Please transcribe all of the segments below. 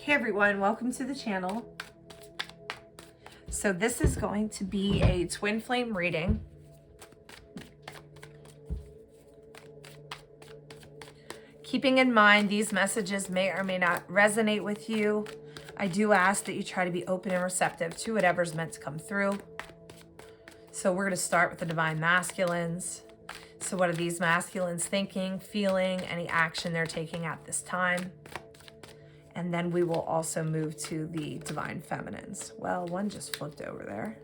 Hey everyone, welcome to the channel. So this is going to be a twin flame reading. Keeping in mind these messages may or may not resonate with you, I do ask that you try to be open and receptive to whatever's meant to come through. So we're going to start with the divine masculines. So what are these masculines thinking, feeling, any action they're taking at this time? And then we will also move to the divine feminines. Well, one just flipped over there.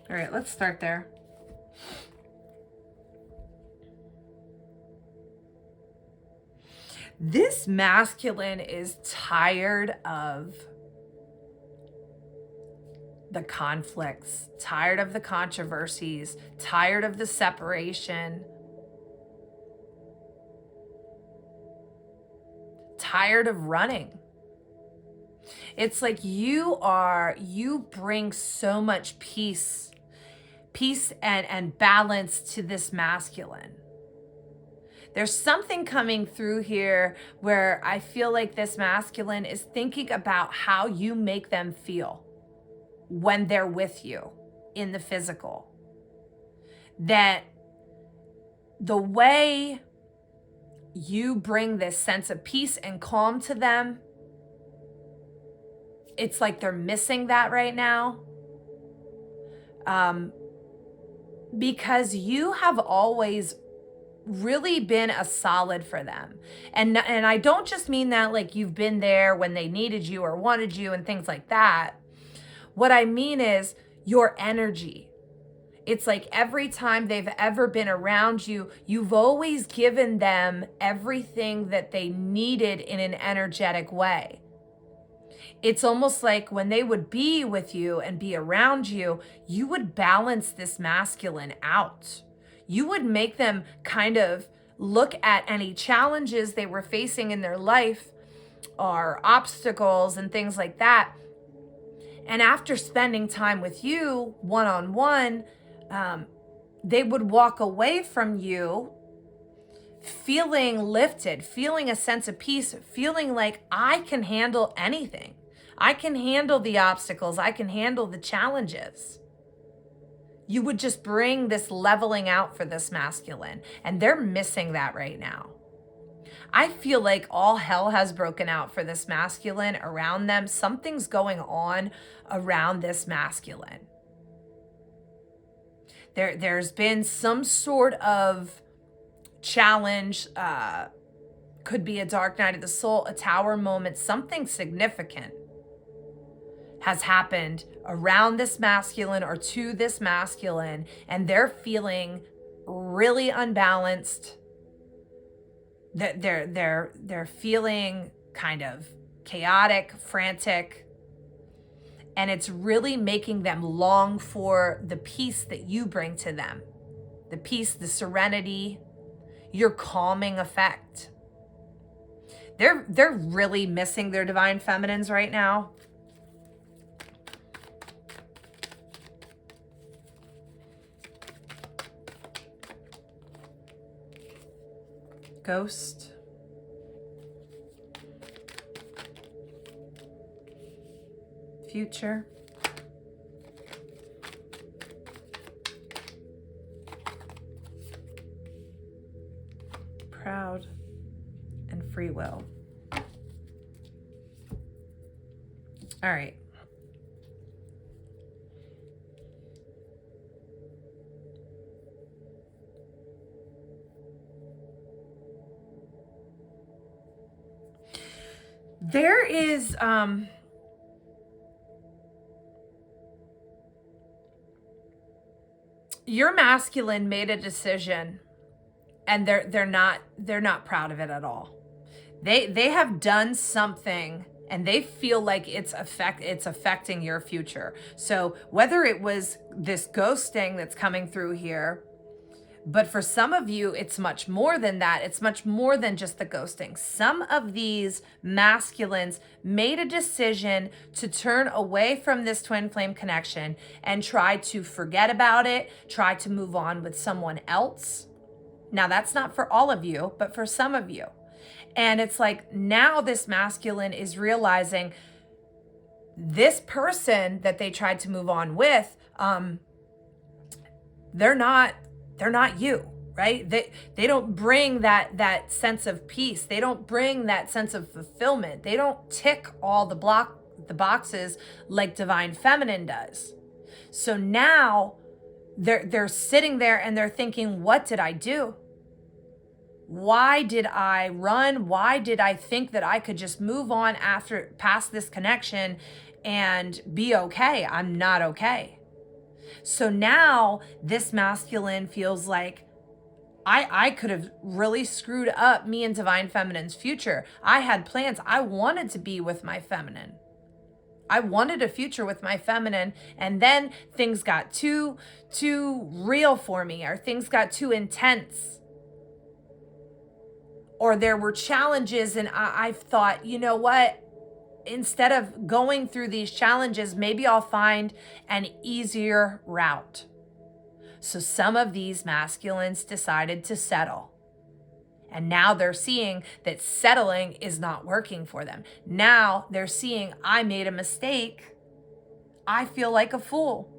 All right, let's start there. This masculine is tired of the conflicts, tired of the controversies, tired of the separation, tired of running. It's like you bring so much peace and balance to this masculine. There's something coming through here where I feel like this masculine is thinking about how you make them feel when they're with you in the physical. That the way you bring this sense of peace and calm to them, it's like they're missing that right now. Because you have always really been a solid for them. And I don't just mean that like you've been there when they needed you or wanted you and things like that. What I mean is your energy. It's like every time they've ever been around you, you've always given them everything that they needed in an energetic way. It's almost like when they would be with you and be around you, you would balance this masculine out. You would make them kind of look at any challenges they were facing in their life or obstacles and things like that. And after spending time with you one-on-one, they would walk away from you feeling lifted, feeling a sense of peace, feeling like I can handle anything. I can handle the obstacles. I can handle the challenges. You would just bring this leveling out for this masculine, and they're missing that right now. I feel like all hell has broken out for this masculine around them. Something's going on around this masculine. There's been some sort of challenge, could be a dark night of the soul, a tower moment, something significant has happened around this masculine or to this masculine, and they're feeling really unbalanced. They're feeling kind of chaotic, frantic, and it's really making them long for the peace that you bring to them. The peace, the serenity, your calming effect. They're really missing their divine feminines right now. Ghost. Future. Proud. And free will. All right. There is your masculine made a decision, and they're not proud of it at all. They have done something and they feel like it's affecting your future. So whether it was this ghosting that's coming through here, but for some of you, it's much more than that. It's much more than just the ghosting. Some of these masculines made a decision to turn away from this twin flame connection and try to forget about it, try to move on with someone else. Now, that's not for all of you, but for some of you. And it's like now this masculine is realizing this person that they tried to move on with, they're not you, right? They don't bring that sense of peace. They don't bring that sense of fulfillment. They don't tick all the boxes like divine feminine does. So now they're sitting there and they're thinking, what did I do? Why did I run? Why did I think that I could just move on past this connection and be okay? I'm not okay. So now this masculine feels like I could have really screwed up me and divine feminine's future. I had plans. I wanted to be with my feminine. I wanted a future with my feminine, and then things got too real for me, or things got too intense. Or there were challenges and I've thought, you know what? Instead of going through these challenges, maybe I'll find an easier route. So some of these masculines decided to settle. And now they're seeing that settling is not working for them. Now they're seeing, I made a mistake. I feel like a fool.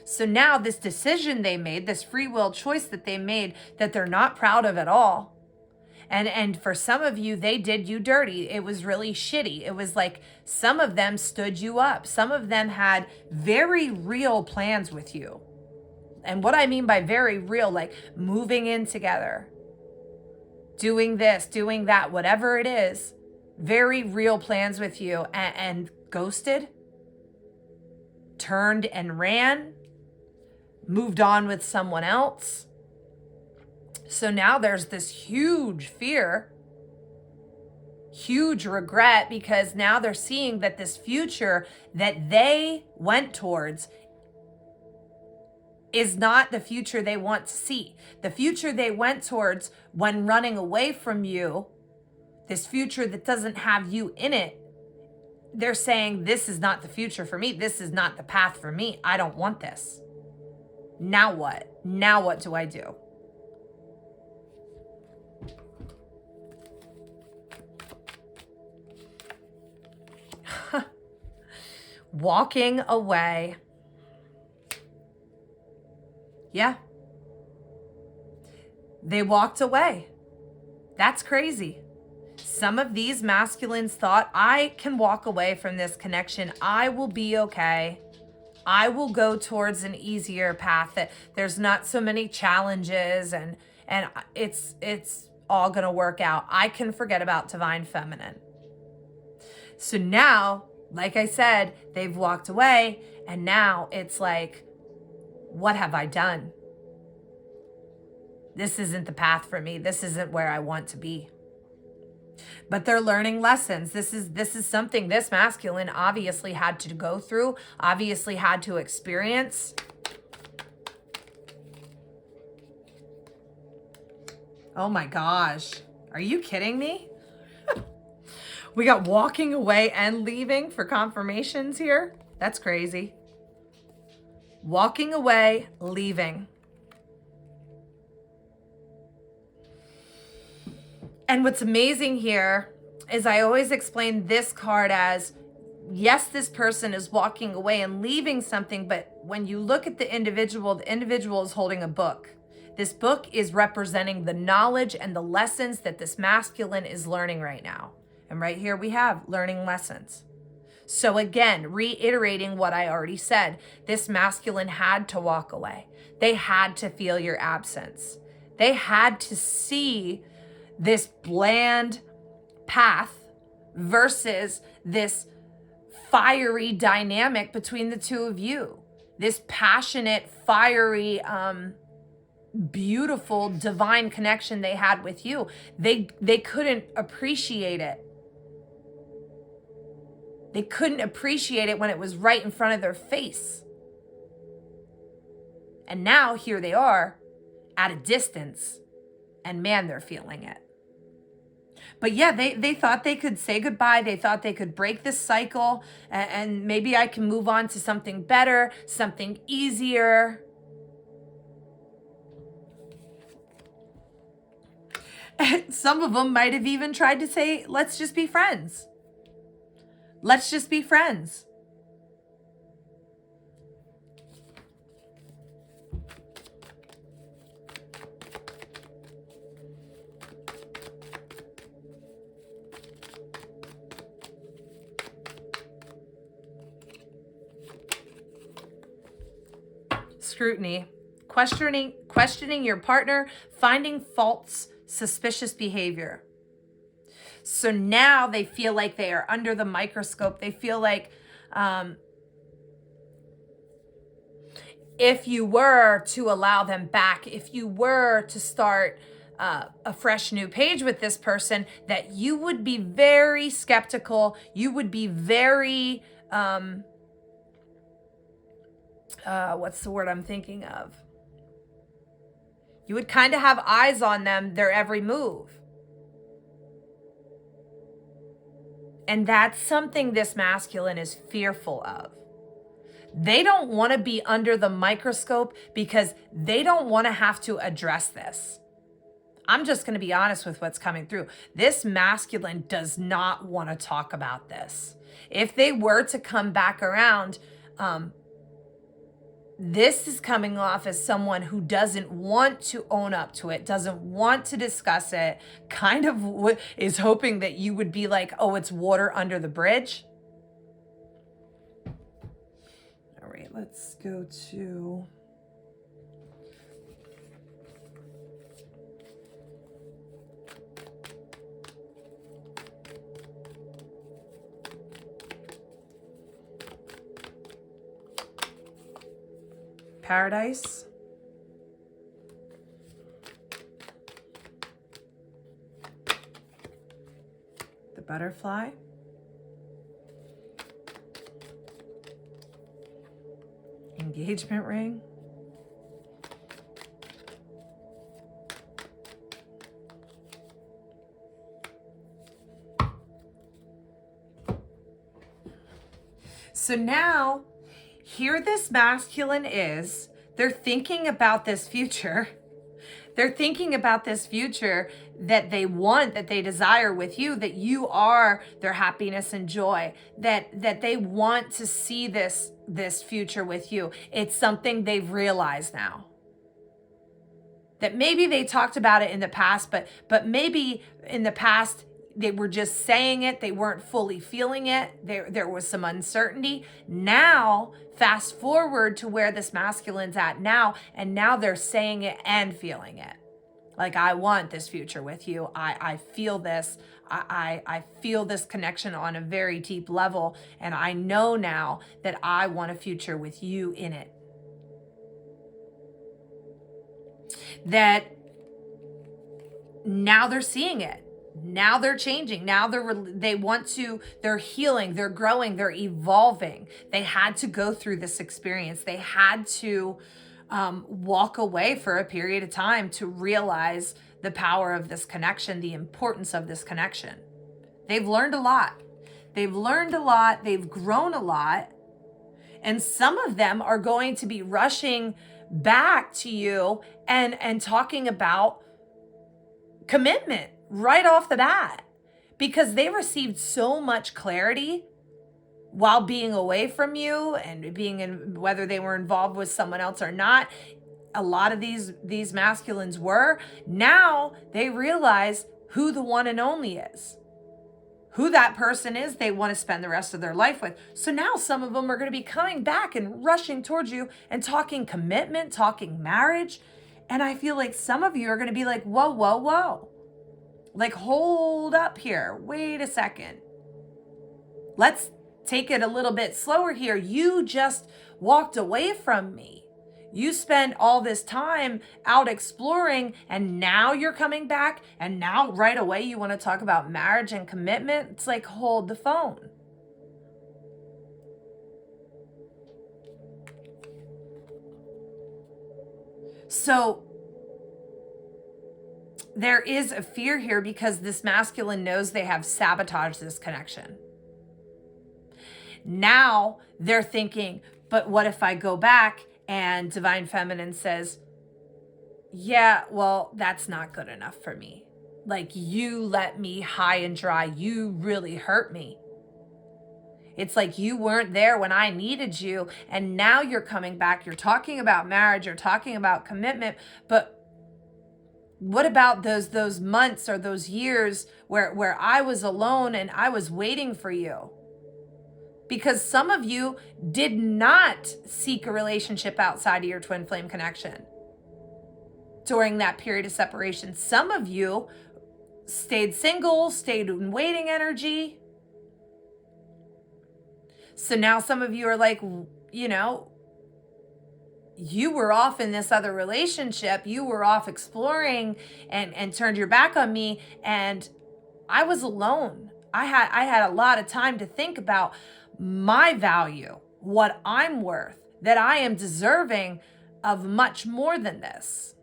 So now this decision they made, this free will choice that they made, that they're not proud of at all. And for some of you, they did you dirty. It was really shitty. It was like some of them stood you up. Some of them had very real plans with you. And what I mean by very real, like moving in together, doing this, doing that, whatever it is, very real plans with you, and ghosted, turned and ran, moved on with someone else. So now there's this huge fear, huge regret, because now they're seeing that this future that they went towards is not the future they want to see. The future they went towards when running away from you, this future that doesn't have you in it, they're saying, this is not the future for me. This is not the path for me. I don't want this. Now what? Now what do I do? Walking away. Yeah. They walked away. That's crazy. Some of these masculines thought, I can walk away from this connection. I will be okay. I will go towards an easier path, that there's not so many challenges, and it's all going to work out. I can forget about divine feminine. So now, like I said, they've walked away, and now it's like, what have I done? This isn't the path for me. This isn't where I want to be. But they're learning lessons. This is something this masculine obviously had to go through, obviously had to experience. Oh my gosh. Are you kidding me? We got walking away and leaving for confirmations here. That's crazy. Walking away, leaving. And what's amazing here is I always explain this card as, yes, this person is walking away and leaving something, but when you look at the individual is holding a book. This book is representing the knowledge and the lessons that this masculine is learning right now. And right here we have learning lessons. So again, reiterating what I already said, this masculine had to walk away. They had to feel your absence. They had to see this bland path versus this fiery dynamic between the two of you. This passionate, fiery beautiful divine connection they had with you, they couldn't appreciate it. They couldn't appreciate it when it was right in front of their face. And now here they are at a distance, and man, they're feeling it. But yeah, they thought they could say goodbye. They thought they could break this cycle, and maybe I can move on to something better, something easier. And some of them might have even tried to say, let's just be friends. Let's just be friends. Scrutiny, questioning your partner, finding faults, suspicious behavior. So now they feel like they are under the microscope. They feel like if you were to allow them back, if you were to start a fresh new page with this person, that you would be very skeptical. You would be very, what's the word I'm thinking of? You would kind of have eyes on them, their every move. And that's something this masculine is fearful of. They don't want to be under the microscope because they don't want to have to address this. I'm just going to be honest with what's coming through. This masculine does not want to talk about this. If they were to come back around, this is coming off as someone who doesn't want to own up to it, doesn't want to discuss it, kind of is hoping that you would be like, oh, it's water under the bridge. All right, let's go to... Paradise. The butterfly. Engagement ring. So now, here this masculine is, they're thinking about this future. They're thinking about this future that they want, that they desire with you, that you are their happiness and joy, that they want to see this future with you. It's something they've realized now. That maybe they talked about it in the past, but maybe in the past they were just saying it. They weren't fully feeling it. There was some uncertainty. Now, fast forward to where this masculine's at now, and now they're saying it and feeling it. Like, I want this future with you. I feel this. I feel this connection on a very deep level, and I know now that I want a future with you in it. That now they're seeing it. Now they're changing. Now they're healing, they're growing, they're evolving. They had to go through this experience. They had to walk away for a period of time to realize the power of this connection, the importance of this connection. They've learned a lot. They've learned a lot. They've grown a lot. And some of them are going to be rushing back to you and talking about commitment right off the bat, because they received so much clarity while being away from you and being in, whether they were involved with someone else or not. A lot of these masculines were. Now they realize who the one and only is, who that person is they want to spend the rest of their life with. So now some of them are going to be coming back and rushing towards you and talking commitment, talking marriage. And I feel like some of you are going to be like, whoa, whoa, whoa. Like, hold up here. Wait a second. Let's take it a little bit slower here. You just walked away from me. You spend all this time out exploring, and now you're coming back, and now right away you want to talk about marriage and commitment. It's like, hold the phone. So there is a fear here because this masculine knows they have sabotaged this connection. Now they're thinking, but what if I go back and Divine Feminine says, yeah, well, that's not good enough for me. Like, you let me high and dry. You really hurt me. It's like you weren't there when I needed you. And now you're coming back. You're talking about marriage. You're talking about commitment. But what about those months or those years where I was alone and I was waiting for you? Because some of you did not seek a relationship outside of your twin flame connection during that period of separation. Some of you stayed single, stayed in waiting energy. So now some of you are like, you know, you were off in this other relationship. You were off exploring and turned your back on me. And I was alone. I had a lot of time to think about my value, what I'm worth, that I am deserving of much more than this.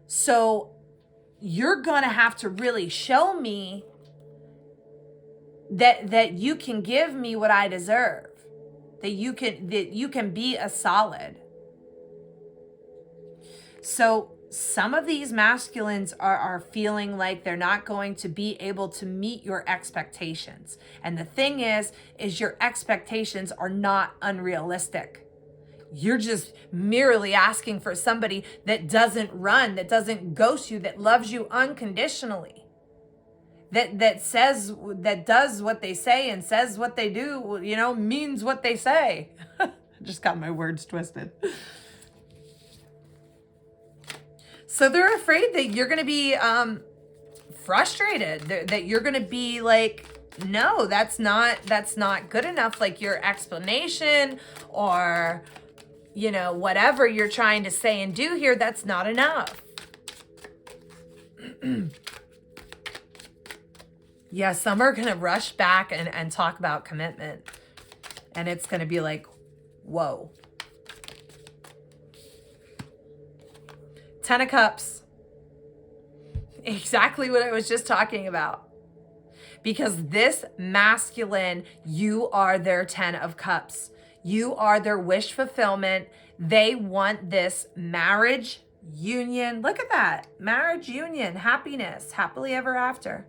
So you're going to have to really show me that you can give me what I deserve, that you can be a solid. So some of these masculines are feeling like they're not going to be able to meet your expectations. And the thing is your expectations are not unrealistic. You're just merely asking for somebody that doesn't run, that doesn't ghost you, that loves you unconditionally. That does what they say and says what they do, you know, means what they say. Just got my words twisted. So they're afraid that you're going to be frustrated, that you're going to be like, no, that's not good enough. Like your explanation or, you know, whatever you're trying to say and do here, that's not enough. Yeah, some are going to rush back and talk about commitment. And it's going to be like, whoa. 10 of Cups. Exactly what I was just talking about. Because this masculine, you are their 10 of Cups. You are their wish fulfillment. They want this marriage union. Look at that. Marriage union, happiness, happily ever after.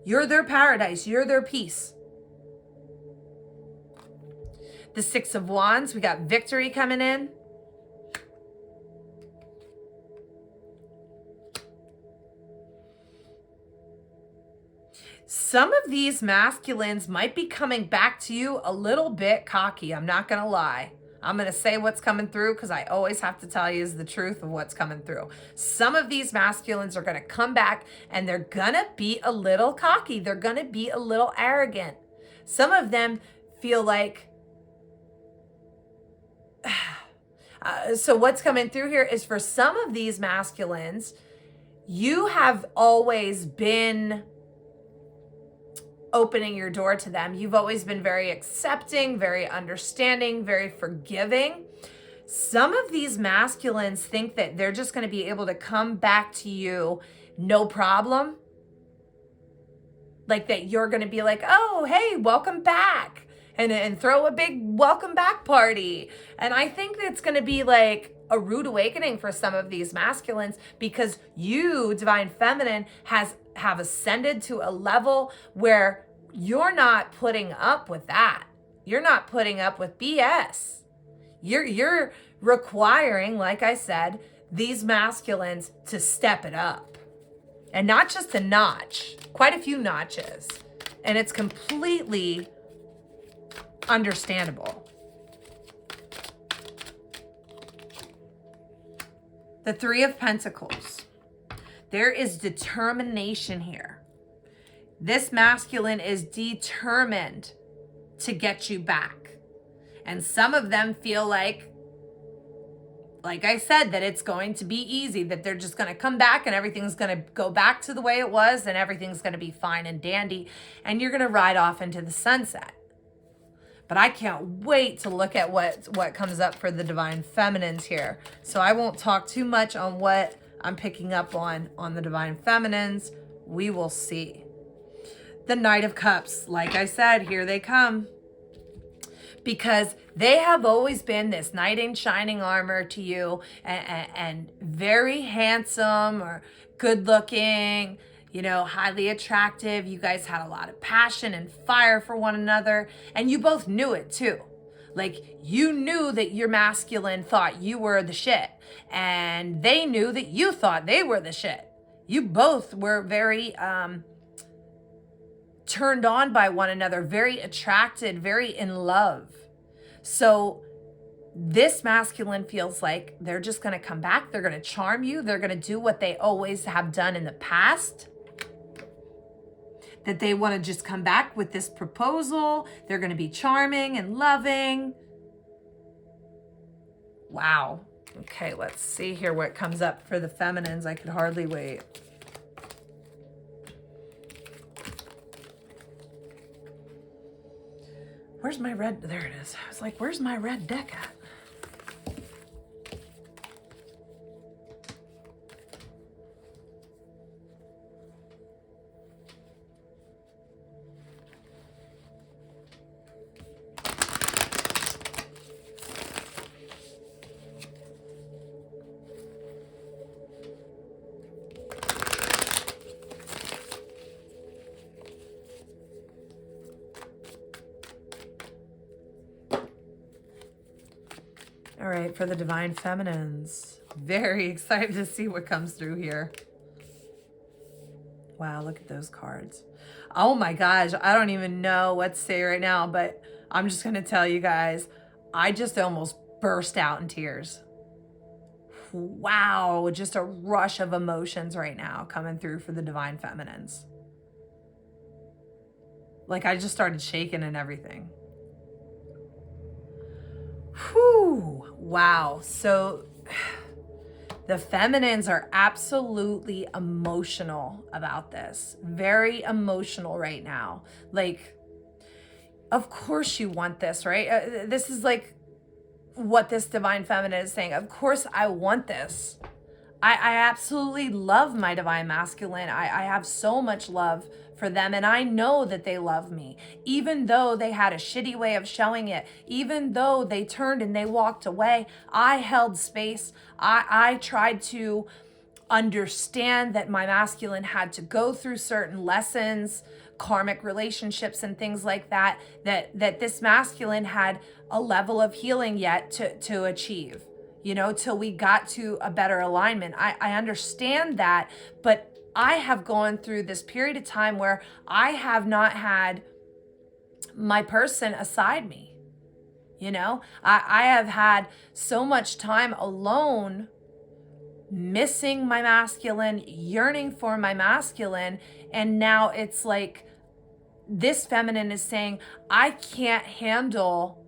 You're their paradise. You're their peace. The 6 of Wands. We got victory coming in. Some of these masculines might be coming back to you a little bit cocky. I'm not going to lie. I'm going to say what's coming through because I always have to tell you is the truth of what's coming through. Some of these masculines are going to come back and they're going to be a little cocky. They're going to be a little arrogant. Some of them feel like, so what's coming through here is for some of these masculines, you have always been opening your door to them. You've always been very accepting, very understanding, very forgiving. Some of these masculines think that they're just going to be able to come back to you no problem. Like that you're going to be like, oh, hey, welcome back. And throw a big welcome back party. And I think that's going to be like a rude awakening for some of these masculines because you, Divine Feminine, have ascended to a level where you're not putting up with that. You're not putting up with BS. You're requiring, like I said, these masculines to step it up. And not just a notch, quite a few notches. And it's completely understandable. The 3 of Pentacles. There is determination here. This masculine is determined to get you back. And some of them feel like like I said, that it's going to be easy, that they're just going to come back and everything's going to go back to the way it was and everything's going to be fine and dandy and you're going to ride off into the sunset. But I can't wait to look at what comes up for the divine feminines here. So I won't talk too much on what I'm picking up on the divine feminines. We will see. The Knight of Cups, like I said, here they come. Because they have always been this knight in shining armor to you and very handsome or good looking, you know, highly attractive. You guys had a lot of passion and fire for one another, and you both knew it too. Like, you knew that your masculine thought you were the shit, and they knew that you thought they were the shit. You both were very turned on by one another, very attracted, very in love. So this masculine feels like they're just going to come back. They're going to charm you. They're going to do what they always have done in the past. That they want to just come back with this proposal. They're going to be charming and loving. Wow. Okay, let's see here what comes up for the feminines. I could hardly wait. Where's my red? There it is. I was like, where's my red deck at? All right, for the divine feminines. Very excited to see what comes through here. Wow, look at those cards. Oh my gosh, I don't even know what to say right now, but I'm just going to tell you guys, I just almost burst out in tears. Wow, just a rush of emotions right now coming through for the divine feminines. Like, I just started shaking and everything. Whew, wow. So the feminines are absolutely emotional about this. Very emotional right now. Like, of course you want this, right? This is like what this divine feminine is saying. Of course I want this. I absolutely love my divine masculine. I have so much love for them, and I know that they love me, even though they had a shitty way of showing it, even though they turned and they walked away. I held space. I tried to understand that my masculine had to go through certain lessons, karmic relationships and things like that, that this masculine had a level of healing yet to achieve, you know, till we got to a better alignment. I understand that, but I have gone through this period of time where I have not had my person aside me. You know, I have had so much time alone, missing my masculine, yearning for my masculine. And now it's like this feminine is saying, I can't handle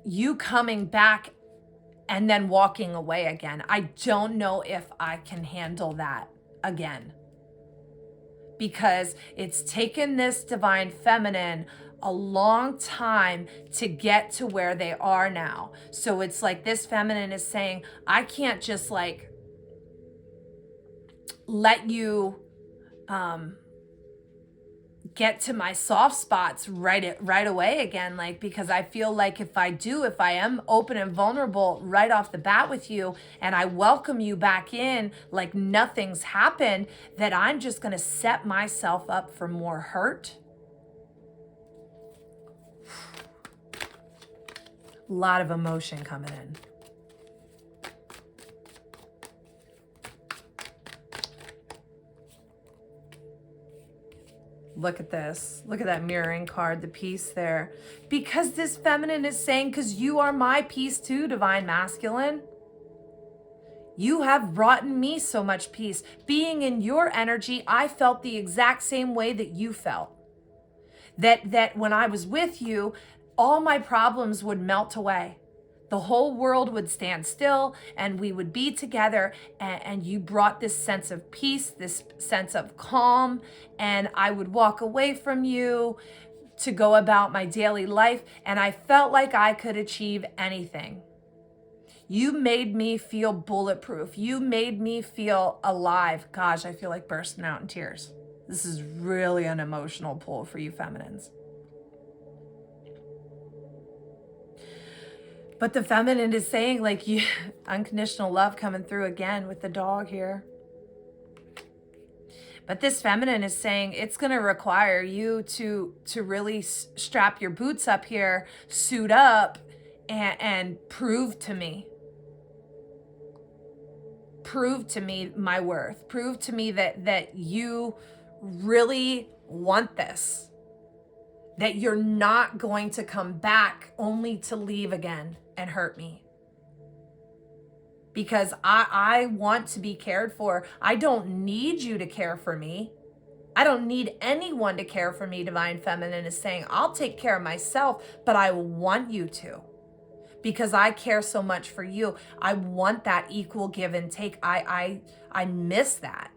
you coming back and then walking away again. I don't know if I can handle that again. Because it's taken this divine feminine a long time to get to where they are now. So it's like this feminine is saying, I can't just like let you get to my soft spots right away again, like, because I feel like if I am open and vulnerable right off the bat with you and I welcome you back in like nothing's happened, that I'm just going to set myself up for more hurt. A lot of emotion coming in. Look at this. Look at that mirroring card, the peace there. Because this feminine is saying, because you are my peace too, divine masculine. You have brought me so much peace. Being in your energy, I felt the exact same way that you felt. That when I was with you, all my problems would melt away. The whole world would stand still and we would be together, and you brought this sense of peace, this sense of calm, and I would walk away from you to go about my daily life, and I felt like I could achieve anything. You made me feel bulletproof. You made me feel alive. Gosh, I feel like bursting out in tears. This is really an emotional pull for you feminines. But the feminine is saying, like, you, unconditional love coming through again with the dog here. But this feminine is saying it's going to require you to really strap your boots up here, suit up, and prove to me my worth. Prove to me that you really want this. That you're not going to come back only to leave again and hurt me. Because I want to be cared for. I don't need you to care for me. I don't need anyone to care for me, Divine Feminine is saying. I'll take care of myself, but I want you to. Because I care so much for you. I want that equal give and take. I miss that.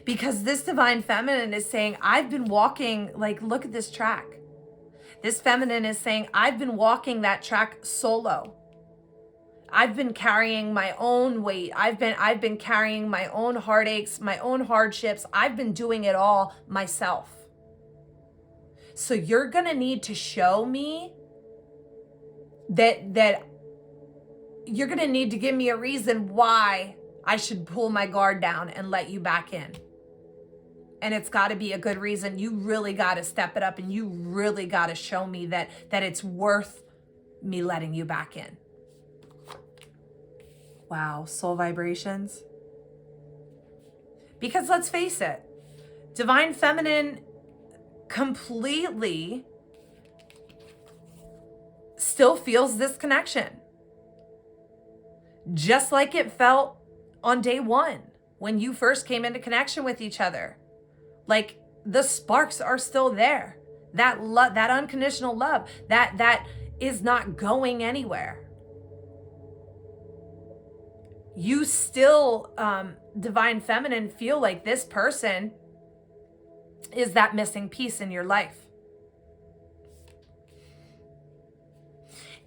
Because this Divine Feminine is saying, I've been walking, like, look at this track. This feminine is saying, I've been walking that track solo. I've been carrying my own weight. I've been carrying my own heartaches, my own hardships. I've been doing it all myself. So you're going to need to show me that you're going to need to give me a reason why I should pull my guard down and let you back in. And it's got to be a good reason. You really got to step it up, and you really got to show me that it's worth me letting you back in. Wow, soul vibrations. Because let's face it, Divine Feminine completely still feels this connection. Just like it felt on day one when you first came into connection with each other. Like, the sparks are still there. That love, that unconditional love, that is not going anywhere. You still, Divine Feminine, feel like this person is that missing piece in your life.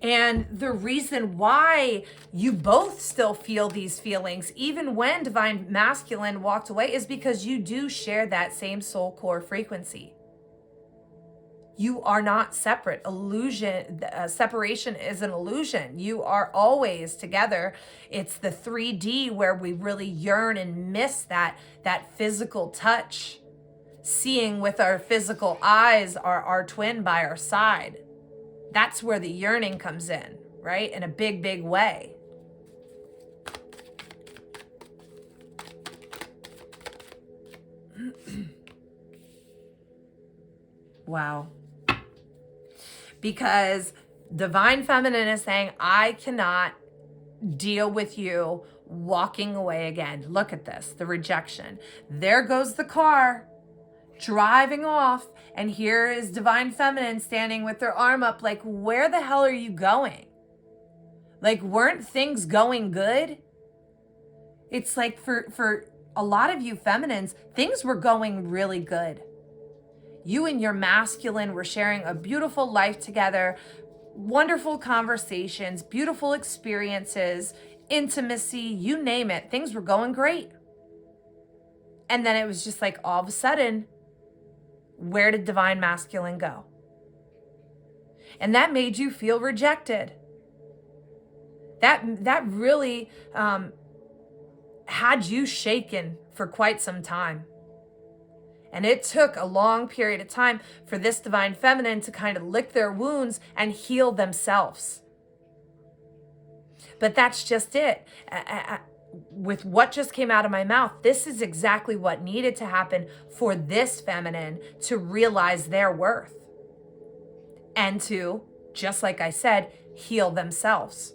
And the reason why you both still feel these feelings, even when Divine Masculine walked away, is because you do share that same soul core frequency. You are not separate. Separation is an illusion. You are always together. It's the 3D where we really yearn and miss that physical touch. Seeing with our physical eyes our twin by our side. That's where the yearning comes in, right? In a big, big way. Wow. Because Divine Feminine is saying, I cannot deal with you walking away again. Look at this, the rejection. There goes the car driving off, and here is Divine Feminine standing with their arm up like, where the hell are you going? Like, weren't things going good? It's like for a lot of you feminines, things were going really good. You and your masculine were sharing a beautiful life together, wonderful conversations, beautiful experiences, intimacy, you name it. Things were going great. And then it was just like, all of a sudden, where did Divine Masculine go? And that made you feel rejected. That really had you shaken for quite some time. And it took a long period of time for this Divine Feminine to kind of lick their wounds and heal themselves. But that's just it. With what just came out of my mouth, this is exactly what needed to happen for this feminine to realize their worth. And to, just like I said, heal themselves.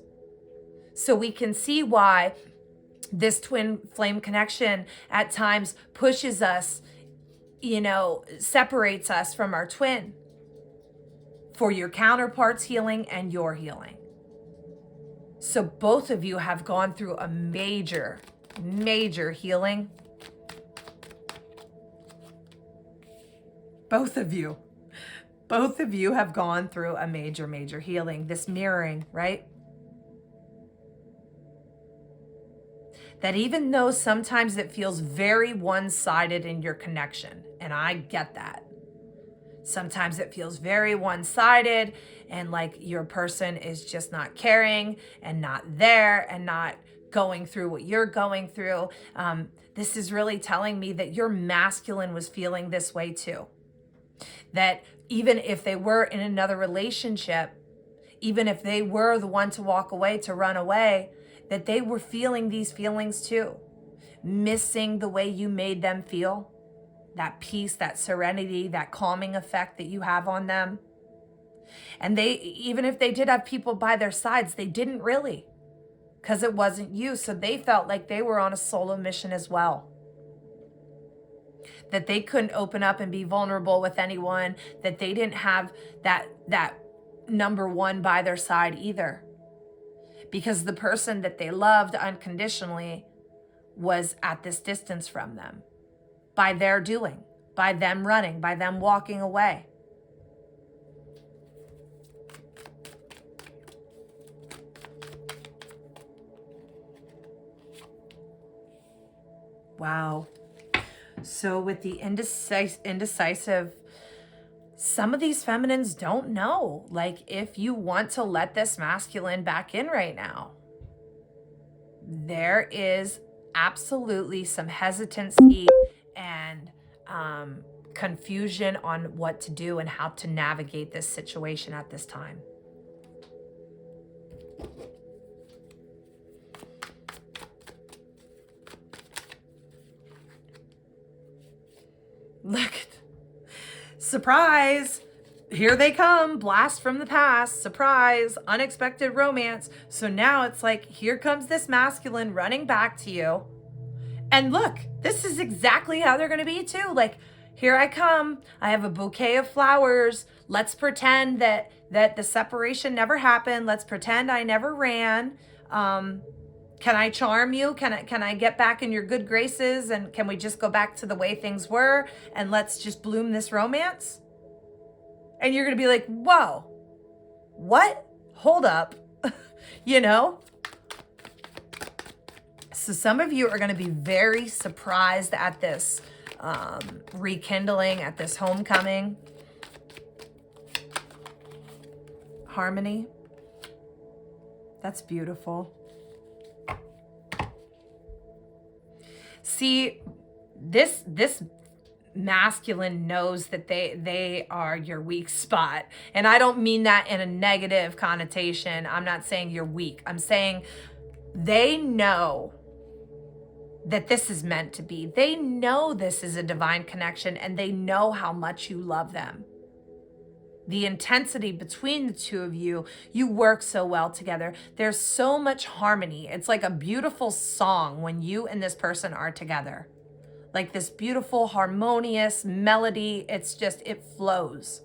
So we can see why this twin flame connection at times pushes us separates us from our twin for your counterpart's healing and your healing. So both of you have gone through a major, major healing. Both of you have gone through a major, major healing. This mirroring, right? That even though sometimes it feels very one-sided in your connection, and I get that. Sometimes it feels very one-sided and like your person is just not caring and not there and not going through what you're going through. This is really telling me that your masculine was feeling this way too. That even if they were in another relationship, even if they were the one to walk away, to run away, that they were feeling these feelings too. Missing the way you made them feel. That peace, that serenity, that calming effect that you have on them. And they, even if they did have people by their sides, they didn't really, because it wasn't you. So they felt like they were on a solo mission as well. That they couldn't open up and be vulnerable with anyone, that they didn't have that number one by their side either. Because the person that they loved unconditionally was at this distance from them. By their doing, by them running, by them walking away. Wow. So with the indecisive, some of these feminines don't know, like, if you want to let this masculine back in right now. There is absolutely some hesitancy and confusion on what to do and how to navigate this situation at this time. Look, surprise, here they come, blast from the past, surprise, unexpected romance. So now it's like, here comes this masculine running back to you. And look, this is exactly how they're going to be too. Like, here I come. I have a bouquet of flowers. Let's pretend that the separation never happened. Let's pretend I never ran. Can I charm you? Can I get back in your good graces? And can we just go back to the way things were? And let's just bloom this romance? And you're going to be like, whoa, what? Hold up. So some of you are going to be very surprised at this rekindling, at this homecoming. Harmony. That's beautiful. See, this masculine knows that they are your weak spot. And I don't mean that in a negative connotation. I'm not saying you're weak. I'm saying they know that this is meant to be. They know this is a divine connection, and they know how much you love them. The intensity between the two of you, you work so well together. There's so much harmony. It's like a beautiful song when you and this person are together. Like this beautiful, harmonious melody. It's just, it flows.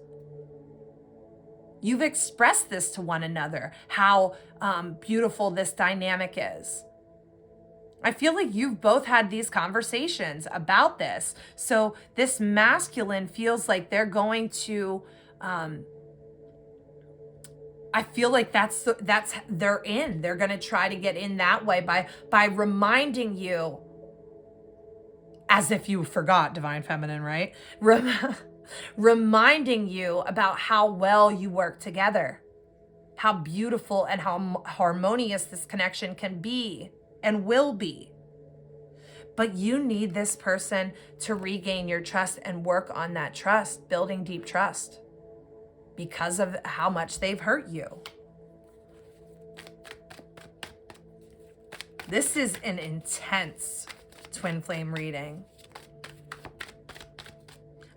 You've expressed this to one another, how beautiful this dynamic is. I feel like you've both had these conversations about this. So this masculine feels like they're going to, I feel like they're in. They're going to try to get in that way by reminding you, as if you forgot, Divine Feminine, right? Reminding you about how well you work together, how beautiful and how harmonious this connection can be and will be. But you need this person to regain your trust and work on that trust, building deep trust because of how much they've hurt you. This is an intense twin flame reading.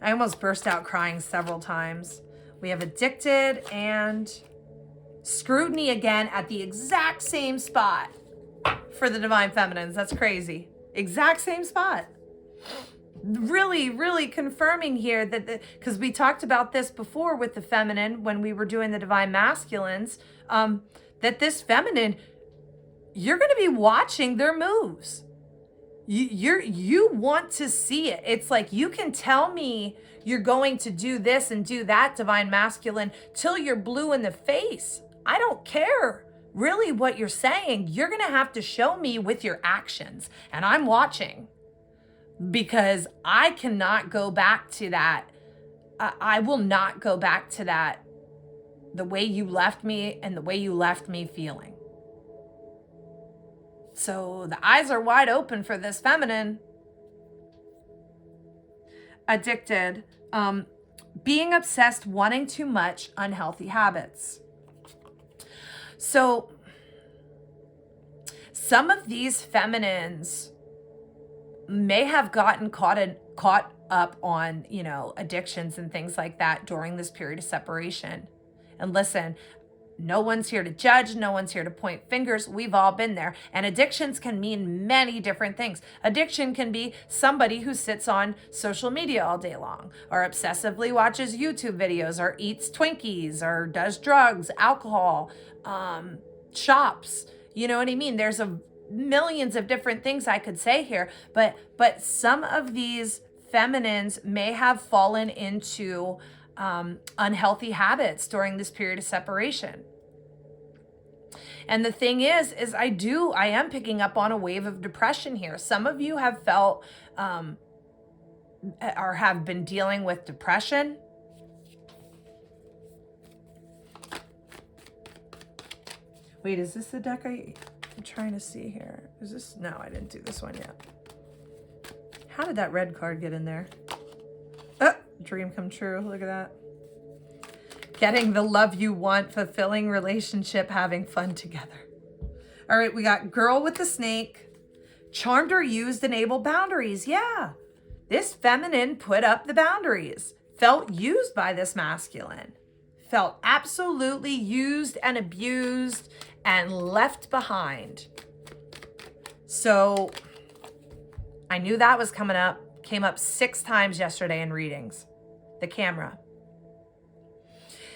I almost burst out crying several times. We have addicted and scrutiny again at the exact same spot for the Divine Feminines. That's crazy. Exact same spot. really, really confirming here that because we talked about this before with the feminine when we were doing the divine masculines, that this feminine, you're going to be watching their moves. You want to see it. It's like, you can tell me you're going to do this and do that, divine masculine, till you're blue in the face. I don't care really what you're saying. You're going to have to show me with your actions, and I'm watching, because I cannot go back to that. I will not go back to that, the way you left me and the way you left me feeling. So the eyes are wide open for this feminine. Addicted, being obsessed, wanting too much, unhealthy habits. So some of these feminines may have gotten caught up on, addictions and things like that during this period of separation. And listen, no one's here to judge. No one's here to point fingers. We've all been there. And addictions can mean many different things. Addiction can be somebody who sits on social media all day long, or obsessively watches YouTube videos, or eats Twinkies, or does drugs, alcohol, shops. You know what I mean? There's millions of different things I could say here, but some of these feminines may have fallen into unhealthy habits during this period of separation. And the thing is I am picking up on a wave of depression here. Some of you have felt or have been dealing with depression. Wait, is this the deck I'm trying to see here? Is this? No, I didn't do this one yet. How did that red card get in there? Oh, dream come true. Look at that. Getting the love you want, fulfilling relationship, having fun together. All right, we got girl with the snake. Charmed or used, enable boundaries. Yeah, this feminine put up the boundaries. Felt used by this masculine. Felt absolutely used and abused and left behind. So I knew that was coming up. Came up 6 times yesterday in readings. The camera.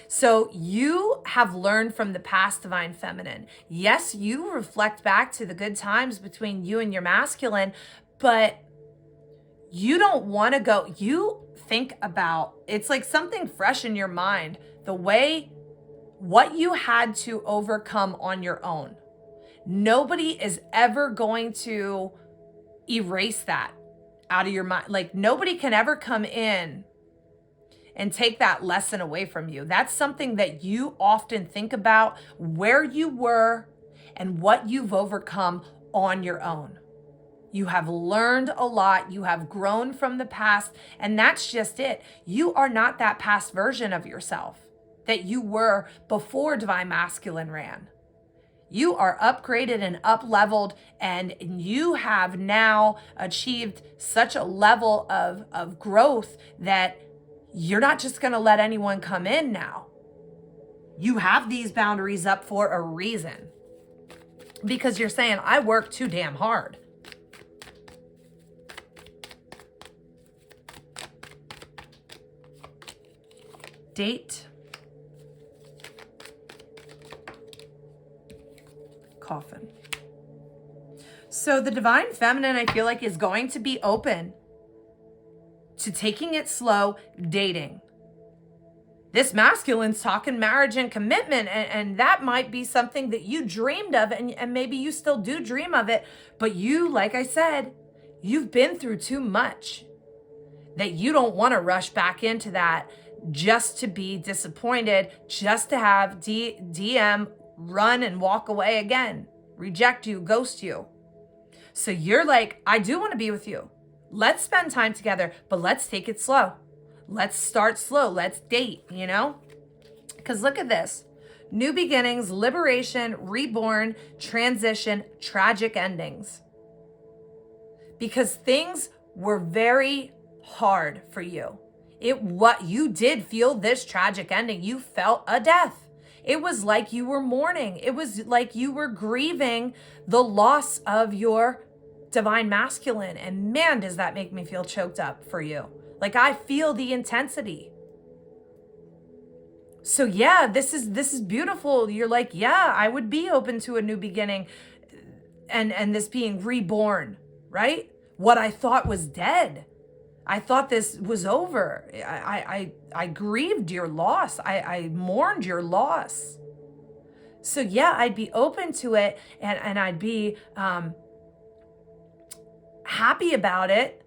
So you have learned from the past, divine feminine. Yes, you reflect back to the good times between you and your masculine, but you don't want to go. You think about, it's like something fresh in your mind, what you had to overcome on your own. Nobody is ever going to erase that out of your mind. Like, nobody can ever come in and take that lesson away from you. That's something that you often think about, where you were and what you've overcome on your own. You have learned a lot. You have grown from the past, and that's just it. You are not that past version of yourself that you were before Divine Masculine ran. You are upgraded and up-leveled, and you have now achieved such a level of growth that you're not just going to let anyone come in now. You have these boundaries up for a reason, because you're saying, I work too damn hard. Date. Coffin. So the divine feminine, I feel like, is going to be open to taking it slow, dating. This masculine's talking marriage and commitment, and that might be something that you dreamed of, and maybe you still do dream of it, but you, like I said, you've been through too much that you don't want to rush back into that just to be disappointed, just to have DM run and walk away again, reject you, ghost you. So you're like, I do want to be with you. Let's spend time together, but let's take it slow. Let's start slow. Let's date, Because look at this. New beginnings, liberation, reborn, transition, tragic endings. Because things were very hard for you. You did feel this tragic ending. You felt a death. It was like you were mourning. It was like you were grieving the loss of your divine masculine. And man, does that make me feel choked up for you. Like I feel the intensity. So yeah, this is beautiful. You're like, yeah, I would be open to a new beginning and this being reborn, right? What I thought was dead. I thought this was over. I grieved your loss. I mourned your loss. So yeah, I'd be open to it and I'd be happy about it,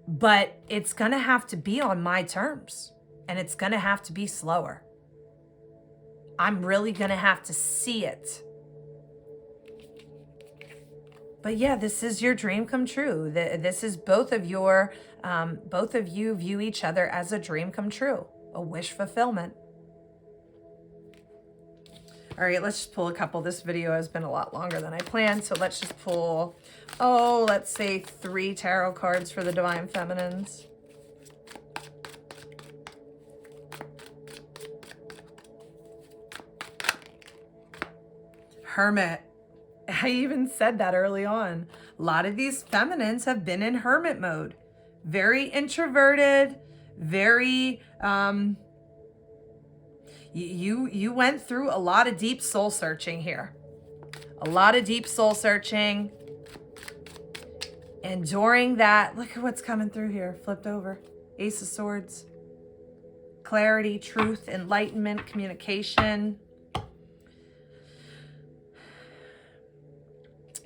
but it's gonna have to be on my terms and it's gonna have to be slower. I'm really gonna have to see it. But yeah, this is your dream come true. This is both of you view each other as a dream come true, a wish fulfillment. All right, let's just pull a couple. This video has been a lot longer than I planned, so let's just pull, let's say 3 tarot cards for the Divine Feminines. Hermit. I even said that early on. A lot of these feminines have been in hermit mode. Very introverted, very, you went through a lot of deep soul searching here. A lot of deep soul searching. And during that, look at what's coming through here. Flipped over. Ace of Swords. Clarity, truth, enlightenment, communication.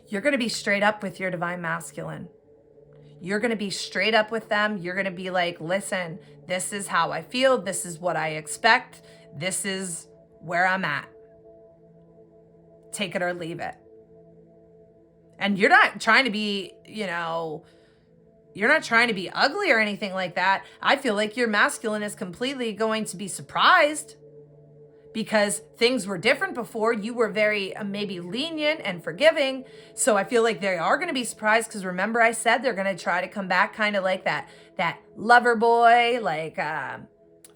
You're going to be straight up with your divine masculine. You're going to be straight up with them. You're going to be like, listen, this is how I feel. This is what I expect. This is where I'm at. Take it or leave it. And you're not trying to be, you're not trying to be ugly or anything like that. I feel like your masculine is completely going to be surprised because things were different before. You were very maybe lenient and forgiving. So I feel like they are going to be surprised because remember I said they're going to try to come back kind of like that lover boy, like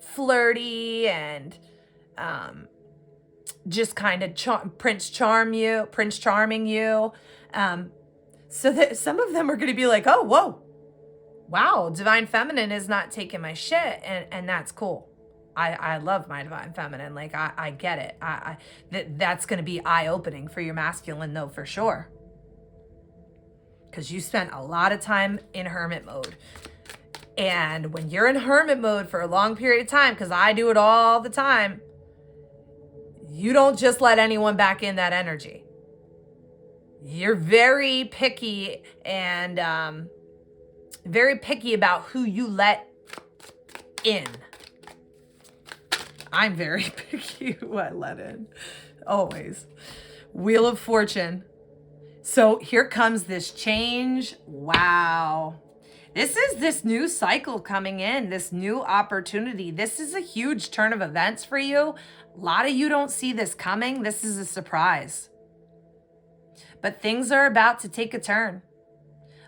flirty and just kind of Prince Charming you. So that some of them are going to be like, oh, whoa, wow, Divine Feminine is not taking my shit. And that's cool. I love my Divine Feminine. Like, I get it. That's going to be eye-opening for your masculine, though, for sure. Because you spent a lot of time in hermit mode. And when you're in hermit mode for a long period of time, because I do it all the time, you don't just let anyone back in that energy. You're very picky and very picky about who you let in. I'm very picky who I let in, always. Wheel of Fortune. So here comes this change. Wow. This is this new cycle coming in, this new opportunity. This is a huge turn of events for you. A lot of you don't see this coming. This is a surprise. But things are about to take a turn.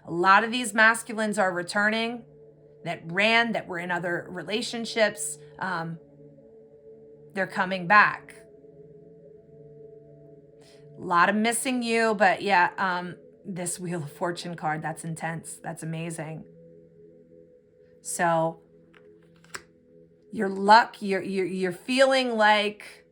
A lot of these masculines are returning that were in other relationships. They're coming back. A lot of missing you, but yeah, this Wheel of Fortune card, that's intense. That's amazing. So your luck, you're feeling like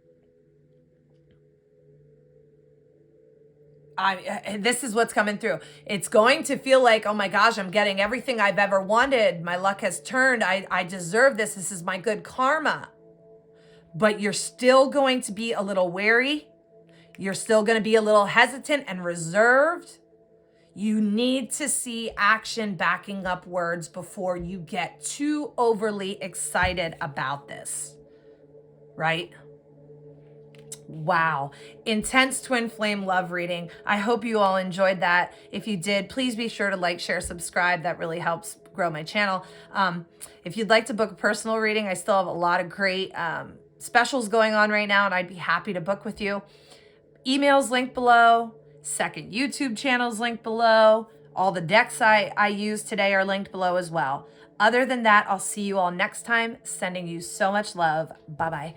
this is what's coming through. It's going to feel like, oh my gosh, I'm getting everything I've ever wanted. My luck has turned. I deserve this. This is my good karma. But you're still going to be a little wary. You're still going to be a little hesitant and reserved. You need to see action backing up words before you get too overly excited about this, right? Wow. Intense twin flame love reading. I hope you all enjoyed that. If you did, please be sure to like, share, subscribe. That really helps grow my channel. If you'd like to book a personal reading, I still have a lot of great specials going on right now, and I'd be happy to book with you. Email's linked below. Second YouTube channel's linked below. All the decks I used today are linked below as well. Other than that, I'll see you all next time. Sending you so much love. Bye-bye.